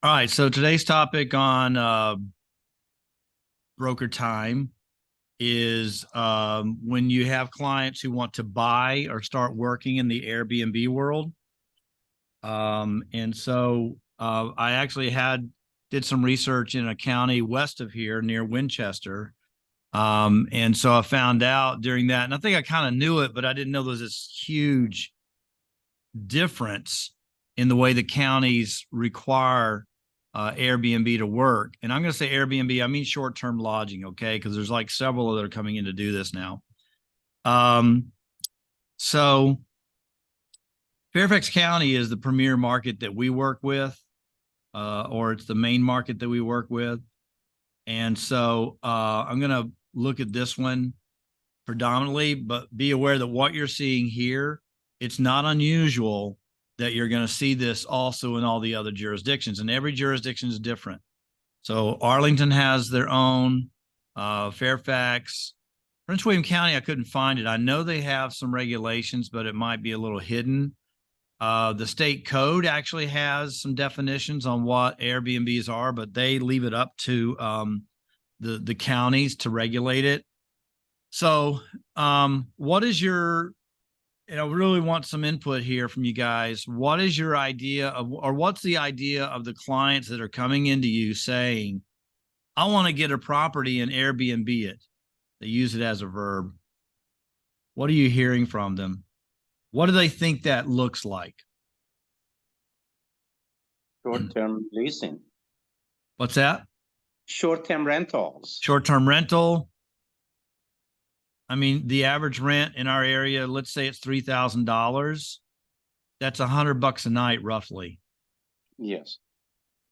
All right, so today's topic on Broker Time is when you have clients who want to buy or start working in the Airbnb world. And so I actually did some research in a county west of here near Winchester. And so I found out during that, and I think I kind of knew it, but I didn't know there was this huge difference in the way the counties require Airbnb to work. And I'm going to say Airbnb, I mean short-term lodging, okay? Because there's like several that are coming in to do this now. So Fairfax County is the premier market that we work with, or it's the main market that we work with. And so I'm going to look at this one predominantly, but be aware that what you're seeing here, it's not unusual that you're going to see this also in all the other jurisdictions, and every jurisdiction is different. So Arlington has their own, Fairfax, Prince William County, I couldn't find it. I know they have some regulations, but it might be a little hidden. The state code actually has some definitions on what Airbnbs are, but they leave it up to the counties to regulate it. So what is your, and I really want some input here from you guys. What is your idea of, or what's the idea of the clients that are coming into you saying, I want to get a property and Airbnb it? They use it as a verb. What are you hearing from them? What do they think that looks like? Short-term leasing. What's that? Short-term rentals. Short-term rental. I mean, the average rent in our area, let's say it's $3,000. That's $100 a night, roughly. Yes.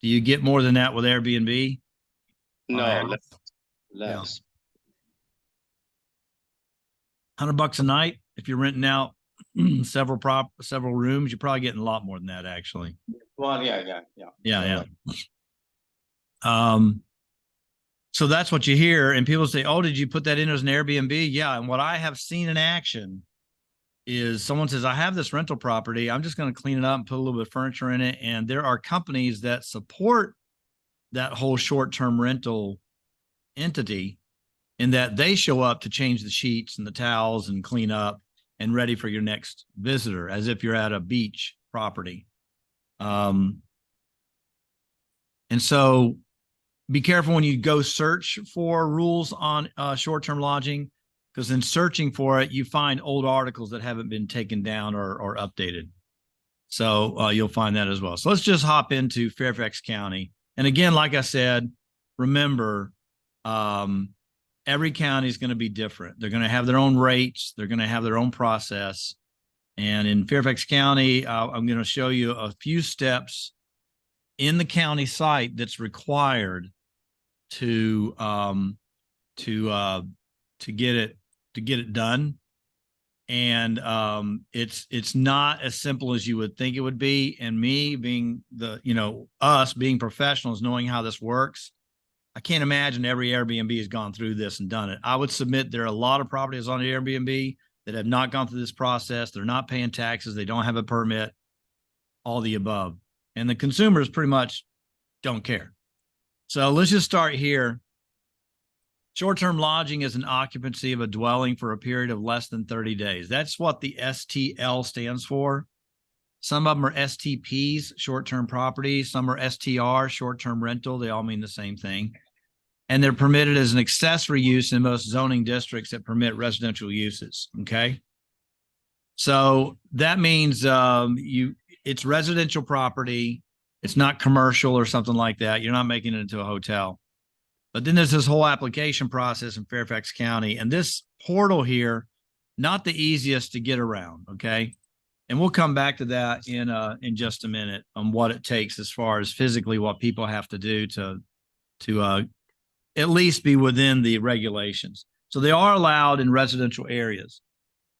Do you get more than that with Airbnb? No, less. Yeah. $100 a night. If you're renting out several rooms, you're probably getting a lot more than that, actually. Well, yeah. So that's what you hear, and people say, "Oh, did you put that in as an Airbnb?" Yeah, and what I have seen in action is someone says, "I have this rental property. I'm just going to clean it up and put a little bit of furniture in it." And there are companies that support that whole short-term rental entity, in that they show up to change the sheets and the towels and clean up and ready for your next visitor, as if you're at a beach property. And so be careful when you go search for rules on short-term lodging, because in searching for it, you find old articles that haven't been taken down or updated. So you'll find that as well. So let's just hop into Fairfax County. And again, like I said, remember, every county is going to be different. They're going to have their own rates. They're going to have their own process. And in Fairfax County, I'm going to show you a few steps in the county site that's required to get it done. And it's not as simple as you would think it would be. And me being us being professionals, knowing how this works, I can't imagine every Airbnb has gone through this and done it. I would submit there are a lot of properties on Airbnb that have not gone through this process. They're not paying taxes. They don't have a permit, all the above. And the consumers pretty much don't care. So let's just start here. Short-term lodging is an occupancy of a dwelling for a period of less than 30 days. That's what the STL stands for. Some of them are STPs, short-term property. Some are STR, short-term rental. They all mean the same thing. And they're permitted as an accessory use in most zoning districts that permit residential uses, okay? So that means it's residential property. It's not commercial or something like that. You're not making it into a hotel. But then there's this whole application process in Fairfax County. And this portal here, not the easiest to get around, okay? And we'll come back to that in just a minute on what it takes as far as physically what people have to do to at least be within the regulations. So they are allowed in residential areas.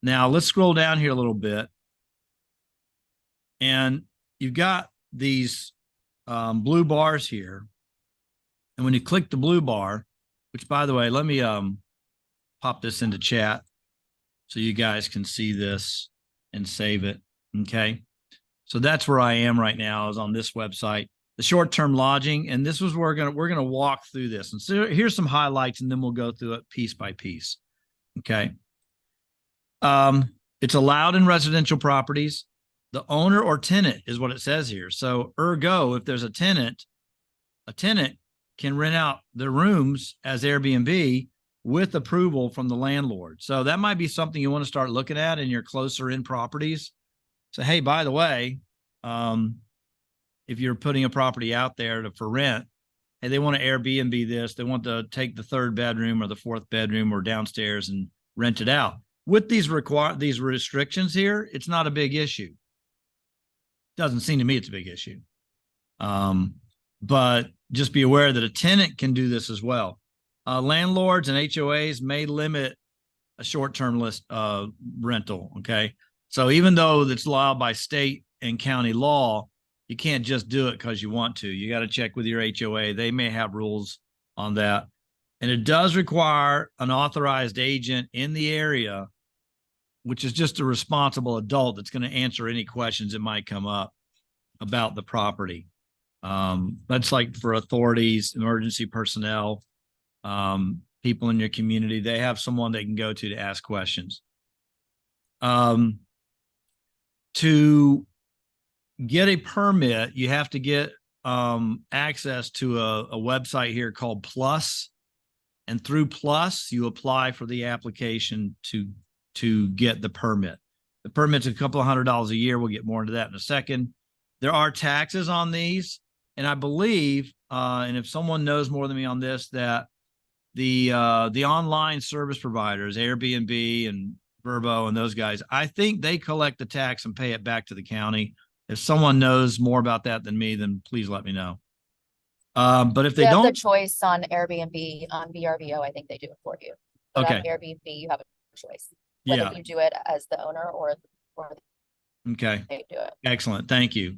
Now let's scroll down here a little bit. And you've got these blue bars here. And when you click the blue bar, which by the way, let me pop this into chat so you guys can see this and save it. Okay. So that's where I am right now, is on this website. The the short-term lodging, and this was we're gonna walk through this. And so here's some highlights, and then we'll go through it piece by piece. Okay. It's allowed in residential properties. The owner or tenant is what it says here. So ergo, if there's a tenant can rent out their rooms as Airbnb with approval from the landlord. So that might be something you want to start looking at in your closer in properties. So, hey, by the way, if you're putting a property out there for rent, hey, they want to Airbnb this. They want to take the third bedroom or the fourth bedroom or downstairs and rent it out. With these restrictions here, it's not a big issue. Doesn't seem to me it's a big issue. But just be aware that a tenant can do this as well. Landlords and HOAs may limit a short-term list rental. Okay. So even though it's allowed by state and county law, you can't just do it because you want to. You got to check with your HOA. They may have rules on that. And it does require an authorized agent in the area, which is just a responsible adult that's going to answer any questions that might come up about the property. That's like for authorities, emergency personnel, people in your community. They have someone they can go to ask questions. To get a permit, you have to get access to a website here called Plus. And through Plus, you apply for the application to get the permit. The permit's a couple of $100 a year. We'll get more into that in a second. There are taxes on these. And I believe, and if someone knows more than me on this, that the online service providers, Airbnb and VRBO and those guys, I think they collect the tax and pay it back to the county. If someone knows more about that than me, then please let me know. But if they don't, have the choice on Airbnb, on VRBO, I think they do it for you. But okay. On Airbnb, you have a choice whether you do it as the owner or okay, they do it. Excellent, thank you.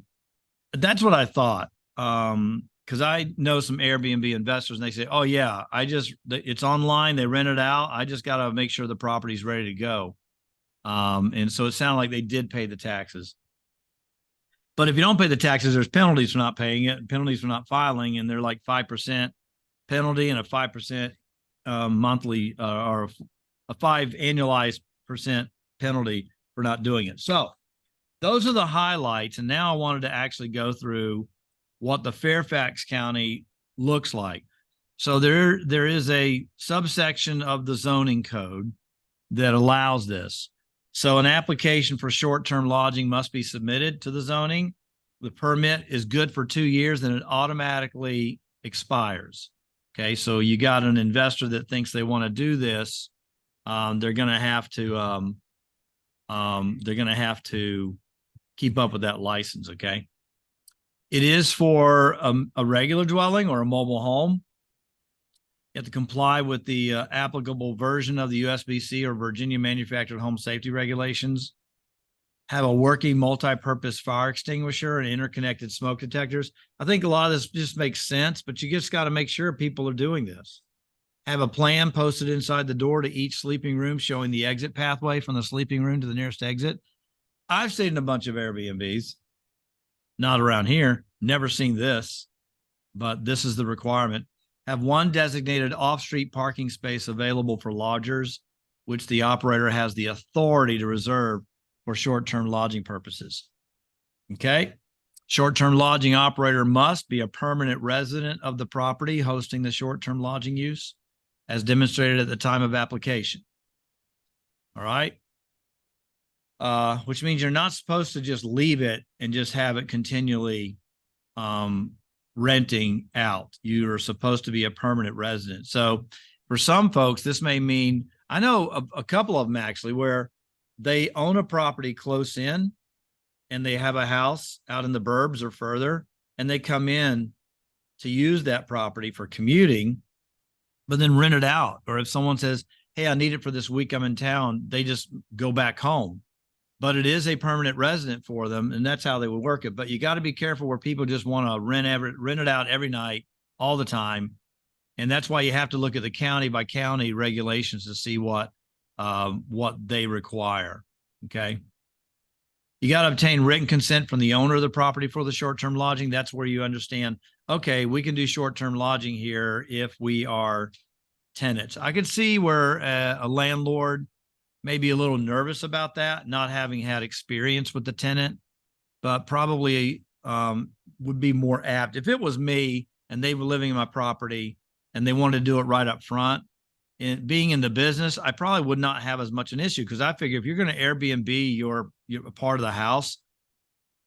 That's what I thought. Because I know some Airbnb investors, and they say, "Oh yeah, it's online. They rent it out. I just got to make sure the property's ready to go." And so it sounded like they did pay the taxes. But if you don't pay the taxes, there's penalties for not paying it, and penalties for not filing, and they're like 5% penalty and a 5% monthly or a 5 annualized percent penalty for not doing it. So those are the highlights. And now I wanted to actually go through what the Fairfax County looks like. So there is a subsection of the zoning code that allows this. So an application for short-term lodging must be submitted to the zoning. The permit is good for 2 years, and it automatically expires. Okay, so you got an investor that thinks they want to do this. They're going to have to keep up with that license. Okay. It is for a regular dwelling or a mobile home. You have to comply with the applicable version of the USBC or Virginia Manufactured Home Safety Regulations. Have a working multi-purpose fire extinguisher and interconnected smoke detectors. I think a lot of this just makes sense, but you just got to make sure people are doing this. Have a plan posted inside the door to each sleeping room showing the exit pathway from the sleeping room to the nearest exit. I've stayed in a bunch of Airbnbs, not around here, never seen this, but this is the requirement. Have one designated off-street parking space available for lodgers, which the operator has the authority to reserve for short-term lodging purposes. Okay. Short-term lodging operator must be a permanent resident of the property hosting the short-term lodging use, as demonstrated at the time of application. All right. Which means you're not supposed to just leave it and just have it continually renting out. You are supposed to be a permanent resident. So for some folks, this may mean, I know a couple of them actually, where they own a property close in and they have a house out in the burbs or further, and they come in to use that property for commuting, but then rent it out. Or if someone says, hey, I need it for this week I'm in town, they just go back home. But it is a permanent resident for them, and that's how they would work it. But you got to be careful where people just want to rent it out every night, all the time. And that's why you have to look at the county by county regulations to see what they require. Okay. You got to obtain written consent from the owner of the property for the short-term lodging. That's where you understand, okay, we can do short-term lodging here if we are tenants. I could see where a landlord may be a little nervous about that, not having had experience with the tenant, but probably would be more apt. If it was me and they were living in my property and they wanted to do it right up front, and being in the business, I probably would not have as much an issue, because I figure if you're going to Airbnb your part of the house,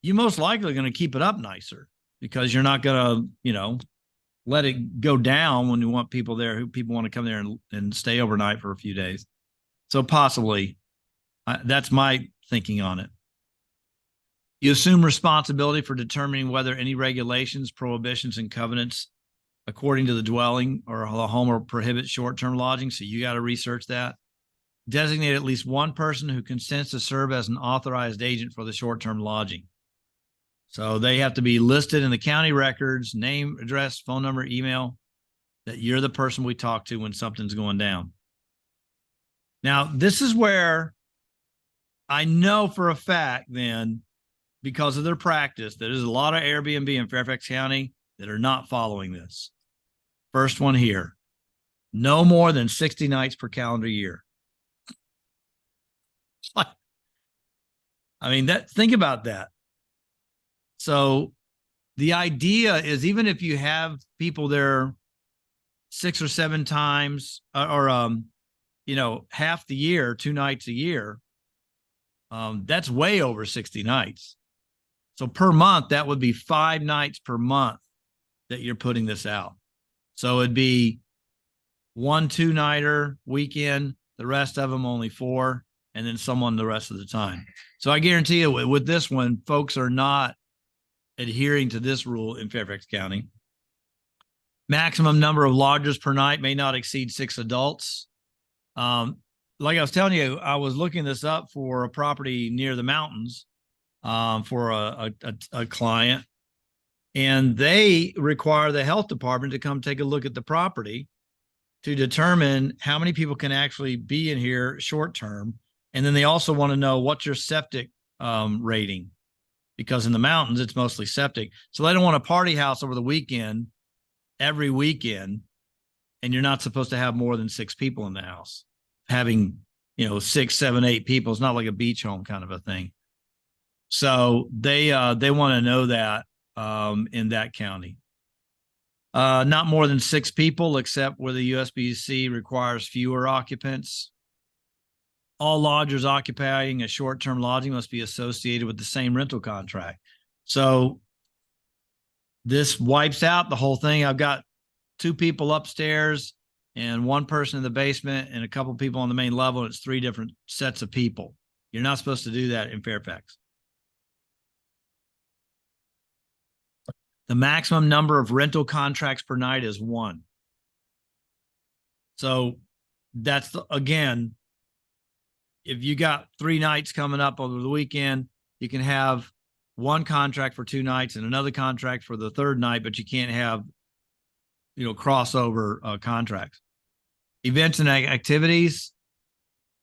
you most likely going to keep it up nicer, because you're not going to, let it go down when you want people there who people want to come there and stay overnight for a few days. So possibly that's my thinking on it. You assume responsibility for determining whether any regulations, prohibitions, and covenants according to the dwelling or the home or prohibit short-term lodging. So you got to research that. Designate at least one person who consents to serve as an authorized agent for the short-term lodging. So they have to be listed in the county records, name, address, phone number, email, that you're the person we talk to when something's going down. Now, this is where I know for a fact then, because of their practice, there's a lot of Airbnb in Fairfax County that are not following this. First one here, no more than 60 nights per calendar year. I mean, think about that. So the idea is, even if you have people there 6 or 7 times or half the year, 2 nights a year, that's way over 60 nights. So per month, that would be 5 nights per month that you're putting this out. So it'd be 1 2-nighter weekend, the rest of them only 4, and then someone the rest of the time. So I guarantee you with this one, folks are not adhering to this rule in Fairfax County. Maximum number of lodgers per night may not exceed 6 adults. Like I was telling you, I was looking this up for a property near the mountains for a client, and they require the health department to come take a look at the property to determine how many people can actually be in here short term. And then they also want to know what's your septic rating, because in the mountains, it's mostly septic. So they don't want a party house over the weekend, every weekend, and you're not supposed to have more than 6 people in the house. Having, 6, 7, 8 people, it's not like a beach home kind of a thing. So they want to know that in that county. Not more than 6 people, except where the USBC requires fewer occupants. All lodgers occupying a short-term lodging must be associated with the same rental contract. So this wipes out the whole thing. I've got 2 people upstairs and 1 person in the basement and a couple people on the main level. And it's 3 different sets of people. You're not supposed to do that in Fairfax. The maximum number of rental contracts per night is 1. So that's, again, if you got 3 nights coming up over the weekend, you can have 1 contract for 2 nights and another contract for the 3rd night, but you can't have, crossover contracts. Events and activities,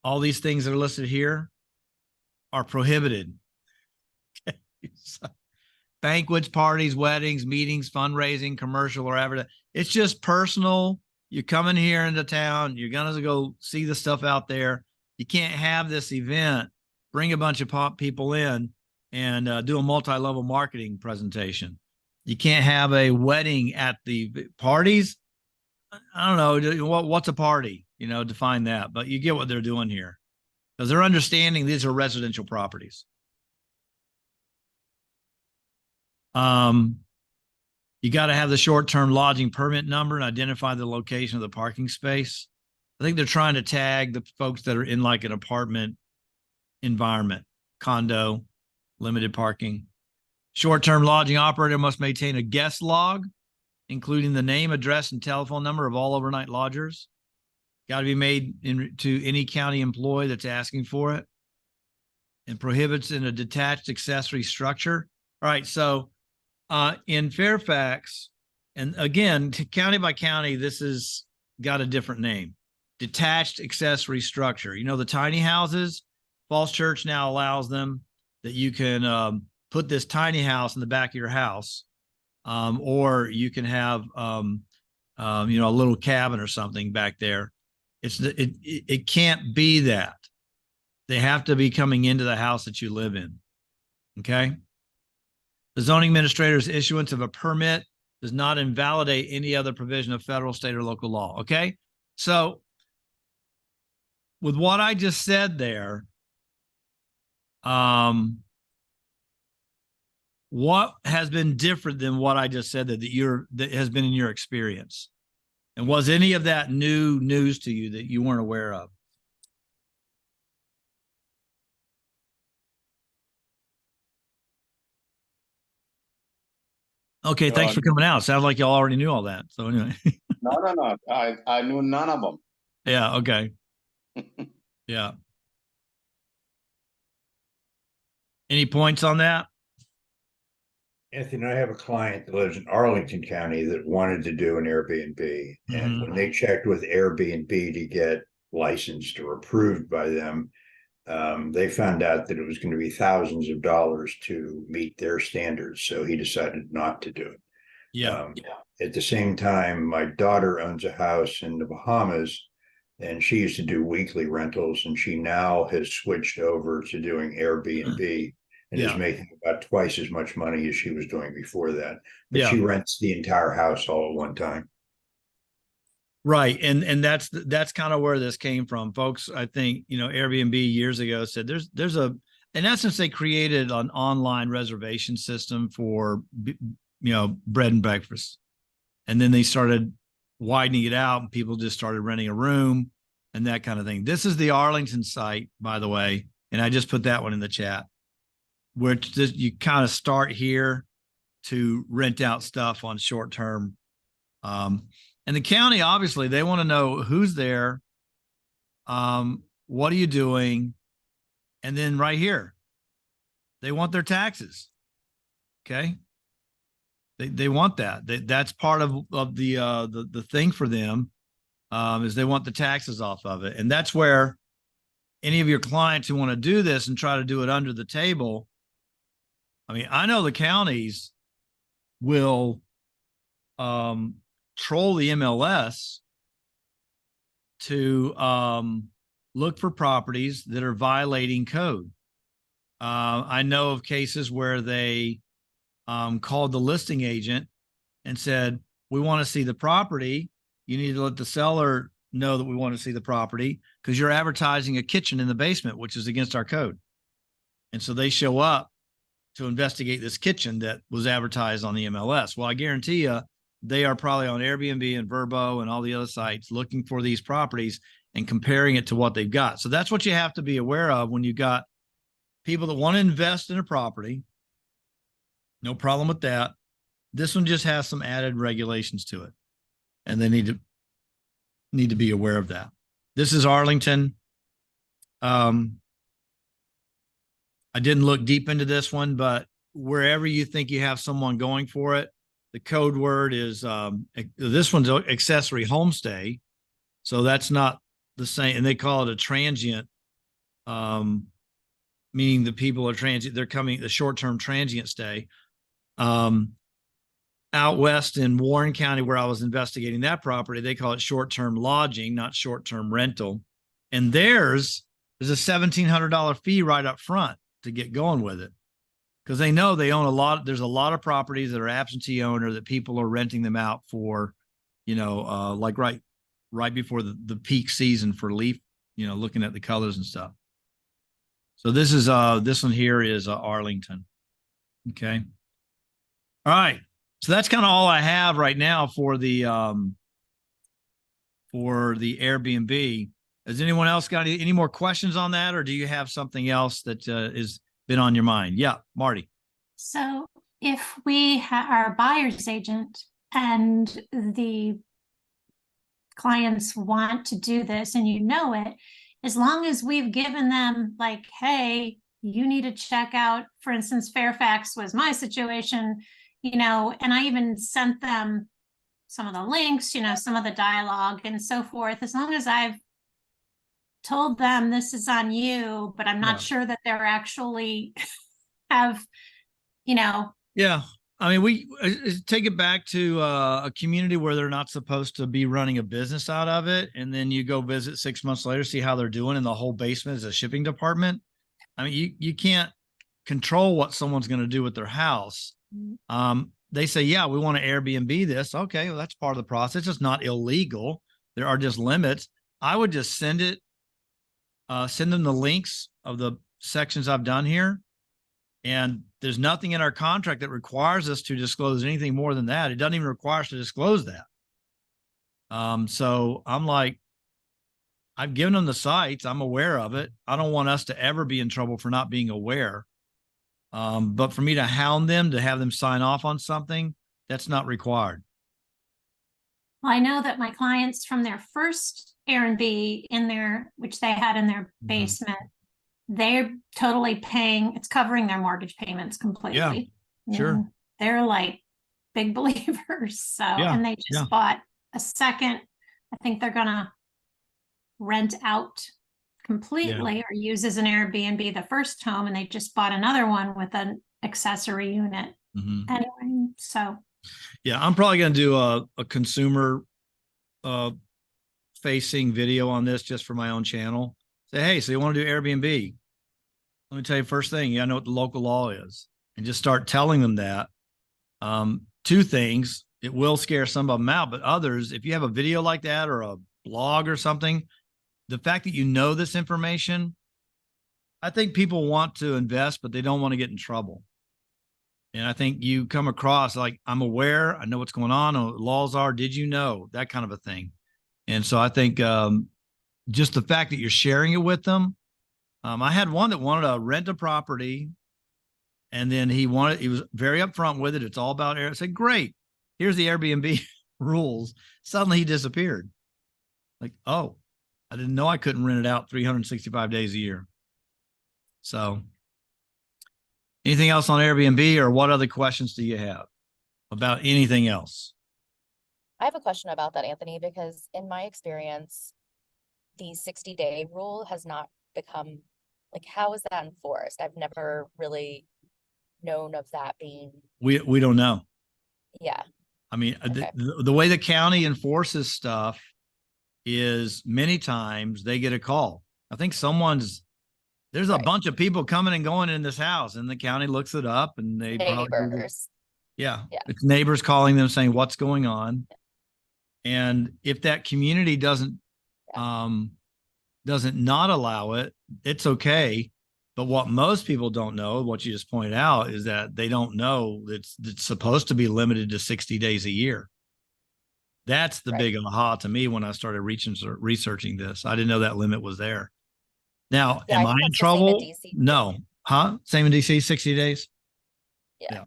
all these things that are listed here are prohibited. Okay. So, banquets, parties, weddings, meetings, fundraising, commercial or advertising. It's just personal. You're coming here into town. You're going to go see the stuff out there. You can't have this event, bring a bunch of people in and do a multi-level marketing presentation. You can't have a wedding at the parties. I don't know. What's a party? Define that. But you get what they're doing here, because they're understanding these are residential properties. You got to have the short-term lodging permit number and identify the location of the parking space. I think they're trying to tag the folks that are in like an apartment environment, condo, limited parking. Short-term lodging operator must maintain a guest log, including the name, address, and telephone number of all overnight lodgers. Got to be made to any county employee that's asking for it, and prohibits in a detached accessory structure. All right, so in Fairfax, and again, county by county, this has got a different name. Detached accessory structure. The tiny houses, Falls Church now allows them. that you can put this tiny house in the back of your house, or you can have a little cabin or something back there. It can't be that. They have to be coming into the house that you live in. Okay. The zoning administrator's issuance of a permit does not invalidate any other provision of federal, state, or local law. Okay. So with what I just said there, what has been different than what I just said that has been in your experience? And was any of that news to you that you weren't aware of? Okay, thanks for coming out. Sounds like y'all already knew all that. So anyway. No. I knew none of them. Yeah, okay. Yeah. Any points on that? Anthony, I have a client that lives in Arlington County that wanted to do an Airbnb. And when they checked with Airbnb to get licensed or approved by them, they found out that it was going to be thousands of dollars to meet their standards. So he decided not to do it. Yeah. At the same time, my daughter owns a house in the Bahamas, and she used to do weekly rentals, and she now has switched over to doing Airbnb and is making about twice as much money as she was doing before that. But she rents the entire house all at one time. Right. And that's kind of where this came from, folks. I think, Airbnb years ago said there's in essence, they created an online reservation system for, bread and breakfast. And then they started widening it out and people just started renting a room and that kind of thing. This is the Arlington site, by the way. And I just put that one in the chat, where you kind of start here to rent out stuff on short term. And the county, obviously, they want to know who's there. What are you doing? And then right here, they want their taxes. Okay. They want that. That's part of the thing for them, is they want the taxes off of it. And that's where any of your clients who want to do this and try to do it under the table, I mean, I know the counties will troll the MLS to look for properties that are violating code. I know of cases where they called the listing agent and said, we want to see the property. You need to let the seller know that we want to see the property because you're advertising a kitchen in the basement, which is against our code. And so they show up to investigate this kitchen that was advertised on the MLS. Well, I guarantee you, they are probably on Airbnb and VRBO and all the other sites looking for these properties and comparing it to what they've got. So that's what you have to be aware of when you've got people that want to invest in a property. No problem with that. This one just has some added regulations to it, and they need to be aware of that. This is Arlington. I didn't look deep into this one, but wherever you think you have someone going for it, the code word is this one's accessory HomeStay. So that's not the same. And they call it a transient, meaning the people are transient. They're coming, the short-term transient stay. Out west in Warren County, where I was investigating that property, they call it short-term lodging, not short-term rental. And there's a $1,700 fee right up front to get going with it, because they know they own a lot. There's a lot of properties that are absentee owner that people are renting them out for, like right before the peak season for leaf, looking at the colors and stuff. So this is this one here is Arlington. Okay. All right. So that's kind of all I have right now for the Airbnb. Has anyone else got any more questions on that, or do you have something else that has been on your mind? Yeah, Marty. So if we are a buyer's agent and the clients want to do this and it, as long as we've given them like, hey, you need to check out, for instance, Fairfax was my situation, and I even sent them some of the links, some of the dialogue and so forth. As long as I've told them this is on you, but I'm not sure that they're actually have, you know, Yeah. I mean, we take it back to a community where they're not supposed to be running a business out of it. And then you go visit 6 months later, see how they're doing. And the whole basement is a shipping department. I mean, you can't control what someone's going to do with their house. They say, yeah, we want to Airbnb this. Okay, well, that's part of the process. It's not illegal. There are just limits. I would just send them the links of the sections I've done here. And there's nothing in our contract that requires us to disclose anything more than that. It doesn't even require us to disclose that. So I'm like, I've given them the sites. I'm aware of it. I don't want us to ever be in trouble for not being aware. But for me to hound them, to have them sign off on something, that's not required. I know that my clients from their first Airbnb which they had in their basement, they're totally paying, it's covering their mortgage payments completely. Yeah, sure. And they're like big believers. So, Yeah, and they just bought a second. I think they're gonna rent out completely or use as an Airbnb the first home, and they just bought another one with an accessory unit. Anyway, so yeah, I'm probably going to do a consumer facing video on this just for my own channel. Say, hey, so you want to do Airbnb? Let me tell you first thing, you gotta know what the local law is, and just start telling them that. Two things, it will scare some of them out, but others, if you have a video like that or a blog or something, the fact that you know this information, I think people want to invest, but they don't want to get in trouble. And I think you come across like, I'm aware, I know what's going on, what laws are, did you know, that kind of a thing. And so I think just the fact that you're sharing it with them. I had one that wanted to rent a property, and then he was very upfront with it. It's all about air. I said, great, here's the Airbnb rules. Suddenly he disappeared. Like, oh, I didn't know I couldn't rent it out 365 days a year. So anything else on Airbnb, or what other questions do you have about anything else? I have a question about that, Anthony, because in my experience, the 60-day rule has not become, like, how is that enforced? I've never really known of that being. We don't know. Yeah. I mean, Okay. the way the county enforces stuff is many times they get a call. I think there's a bunch of people coming and going in this house, and the county looks it up, and they Neighbors. Yeah. It's neighbors calling them saying what's going on. And if that community doesn't not allow it, it's okay. But what most people don't know, what you just pointed out, is that they don't know it's supposed to be limited to 60 days a year. That's the big aha to me when I started researching this. I didn't know that limit was there. Now, am I in trouble? No. Huh? Same in DC, 60 days? Yeah.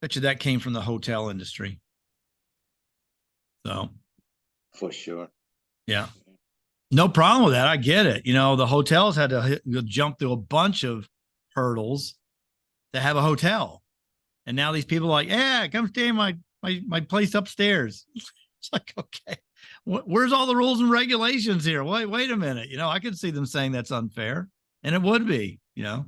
Bet you that came from the hotel industry. So. For sure. Yeah. No problem with that. I get it. You know, the hotels had to jump through a bunch of hurdles to have a hotel. And now these people are like, yeah, come stay in my place upstairs. It's like, okay, where's all the rules and regulations here? Wait a minute. You know, I could see them saying that's unfair, and it would be, you know,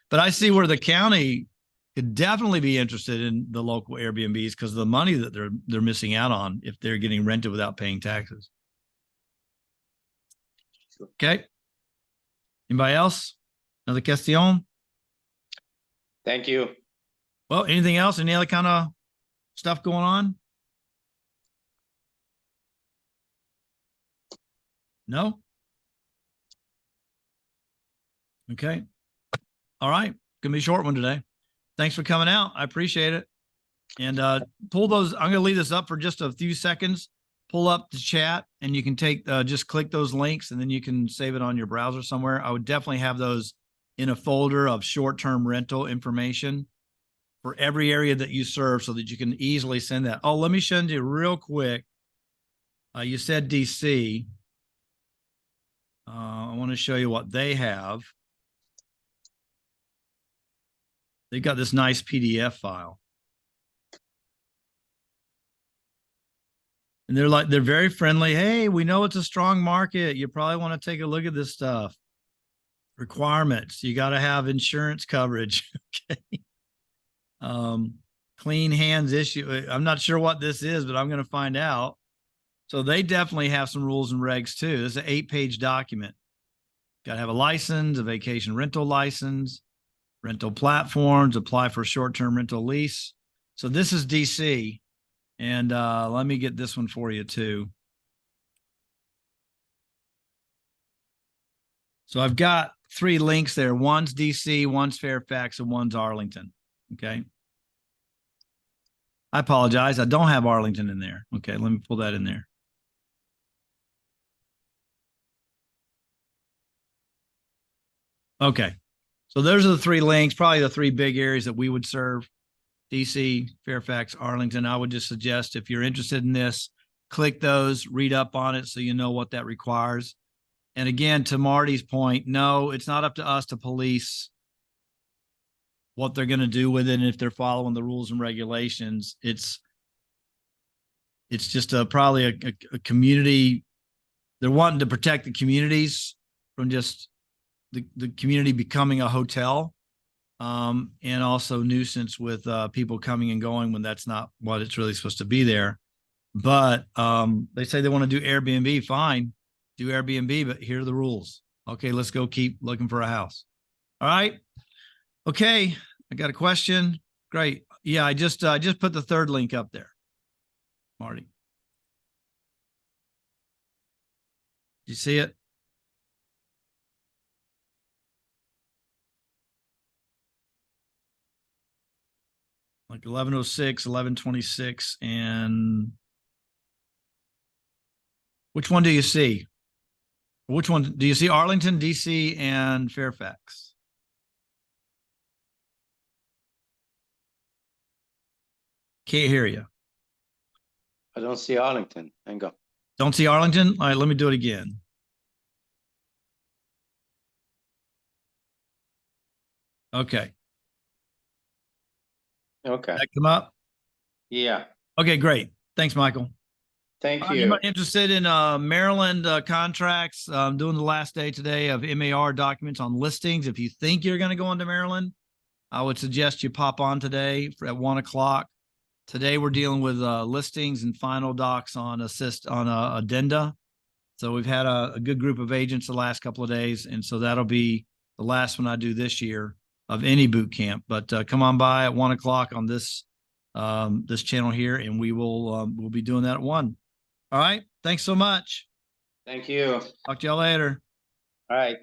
but I see where the county could definitely be interested in the local Airbnbs because of the money that they're missing out on if they're getting rented without paying taxes. Okay. Anybody else? Another question? Thank you. Well, anything else? Any other kind of stuff going on? No? Okay. All right. Gonna be a short one today. Thanks for coming out. I appreciate it. And pull those. I'm gonna leave this up for just a few seconds. Pull up the chat, and you can take just click those links, and then you can save it on your browser somewhere. I would definitely have those in a folder of short-term rental information for every area that you serve so that you can easily send that. Oh, let me show you real quick. You said DC. I want to show you what they have. They've got this nice PDF file. And they're very friendly. Hey, we know it's a strong market. You probably want to take a look at this stuff. requirements. You got to have insurance coverage. Okay. Clean hands issue. I'm not sure what this is, but I'm going to find out. So they definitely have some rules and regs too. This is an 8-page document. Got to have a license, a vacation rental license, rental platforms, apply for a short-term rental lease. So this is DC. And let me get this one for you too. So I've got 3 links there. One's DC, one's Fairfax, and one's Arlington. Okay. I apologize. I don't have Arlington in there. Okay, let me pull that in there. Okay. So those are the 3 links, probably the 3 big areas that we would serve. DC, Fairfax, Arlington. I would just suggest if you're interested in this, click those, read up on it so you know what that requires. And again, to Marty's point, no, it's not up to us to police what they're going to do with it. And if they're following the rules and regulations, it's just probably a community. They're wanting to protect the communities from just the community becoming a hotel. And also nuisance with people coming and going when that's not what it's really supposed to be there. But they say they want to do Airbnb, fine, do Airbnb, but here are the rules. Okay, let's go keep looking for a house. All right. Okay, I got a question. Great. Yeah, I just put the 3rd link up there, Marty. You see it? Like 1106, 1126, and which one do you see? Which one do you see? Arlington, DC, and Fairfax. Can't hear you. I don't see Arlington. Hang on. Don't see Arlington? All right, let me do it again. Okay. Okay. That come up? Yeah. Okay, great. Thanks, Michael. Thank you. Anybody interested in Maryland contracts? I'm doing the last day today of MAR documents on listings. If you think you're going to go into Maryland, I would suggest you pop on today at 1 o'clock. Today we're dealing with listings and final docs on addenda. So we've had a good group of agents the last couple of days, and so that'll be the last one I do this year of any boot camp. But come on by at 1 o'clock on this this channel here, and we'll be doing that at 1. All right. Thanks so much. Thank you. Talk to y'all later. All right.